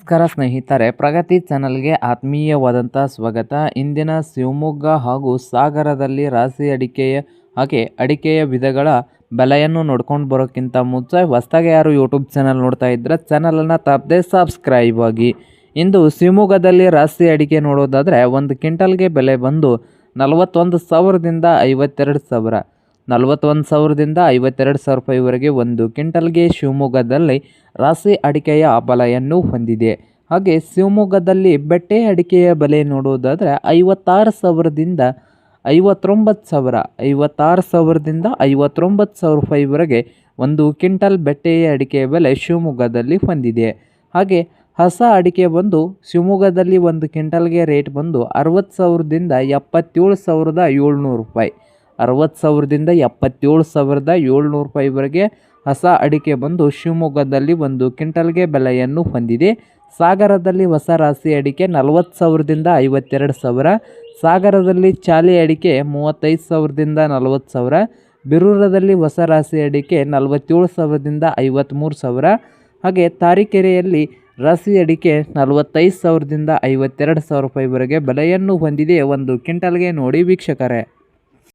ನಮಸ್ಕಾರ ಸ್ನೇಹಿತರೆ, ಪ್ರಗತಿ ಚಾನಲ್ಗೆ ಆತ್ಮೀಯವಾದಂಥ ಸ್ವಾಗತ. ಇಂದಿನ ಶಿವಮೊಗ್ಗ ಹಾಗೂ ಸಾಗರದಲ್ಲಿ ರಾಶಿ ಅಡಿಕೆಯ ವಿಧಗಳ ಬೆಲೆಯನ್ನು ನೋಡ್ಕೊಂಡು ಬರೋಕ್ಕಿಂತ ಮುಂಚೆ ಹೊಸದಾಗಿ ಯಾರು ಯೂಟ್ಯೂಬ್ ಚಾನಲ್ ನೋಡ್ತಾ ಇದ್ದರೆ ಚಾನಲನ್ನು ತಪ್ಪದೆ ಸಬ್ಸ್ಕ್ರೈಬ್ ಆಗಿ. ಇಂದು ಶಿವಮೊಗ್ಗದಲ್ಲಿ ರಾಶಿ ಅಡಿಕೆ ನೋಡೋದಾದರೆ ಒಂದು ಕ್ವಿಂಟಲ್ಗೆ ಬೆಲೆ ಬಂದು 41,000ದಿಂದ 52,000, 41,000ದಿಂದ 52,000 ರೂಪಾಯಿವರೆಗೆ ಒಂದು ಕ್ವಿಂಟಲ್ಗೆ ಶಿವಮೊಗ್ಗದಲ್ಲಿ ರಾಶಿ ಅಡಿಕೆಯ ಬೆಲೆಯನ್ನು ಹೊಂದಿದೆ. ಹಾಗೆ ಶಿವಮೊಗ್ಗದಲ್ಲಿ ಬೆಟ್ಟೆ ಅಡಿಕೆಯ ಬೆಲೆ ನೋಡುವುದಾದರೆ 56,000ದಿಂದ 59,000, 56,000ದಿಂದ 59,000 ರೂಪಾಯಿವರೆಗೆ ಒಂದು ಕ್ವಿಂಟಲ್ ಬೆಟ್ಟೆಯ ಅಡಿಕೆಯ ಬೆಲೆ ಶಿವಮೊಗ್ಗದಲ್ಲಿ ಹೊಂದಿದೆ. ಹಾಗೆ ಹೊಸ ಅಡಿಕೆ ಬಂದು ಶಿವಮೊಗ್ಗದಲ್ಲಿ ಒಂದು ಕ್ವಿಂಟಲ್ಗೆ ರೇಟ್ ಬಂದು 60,000ದಿಂದ 77,700 ರೂಪಾಯಿ, 60,000ದಿಂದ 77,700 ರೂಪಾಯಿವರೆಗೆ ಹೊಸ ಅಡಿಕೆ ಬಂದು ಶಿವಮೊಗ್ಗದಲ್ಲಿ ಒಂದು ಕ್ವಿಂಟಲ್ಗೆ ಬೆಲೆಯನ್ನು ಹೊಂದಿದೆ. ಸಾಗರದಲ್ಲಿ ಹೊಸ ರಾಶಿ ಅಡಿಕೆ 40,000ದಿಂದ 52,000, ಸಾಗರದಲ್ಲಿ ಚಾಲಿ ಅಡಿಕೆ 35,000ದಿಂದ 40,000, ಬಿರೂರದಲ್ಲಿ ಹೊಸ ರಾಶಿ ಅಡಿಕೆ 47,000ದಿಂದ 53,000, ಹಾಗೆ ತಾರೀಕೆರೆಯಲ್ಲಿ ರಾಶಿ ಅಡಿಕೆ 45,000ದಿಂದ 52,000 ರೂಪಾಯಿವರೆಗೆ ಬೆಲೆಯನ್ನು ಹೊಂದಿದೆ ಒಂದು ಕ್ವಿಂಟಲ್ಗೆ. ನೋಡಿ ವೀಕ್ಷಕರೇ.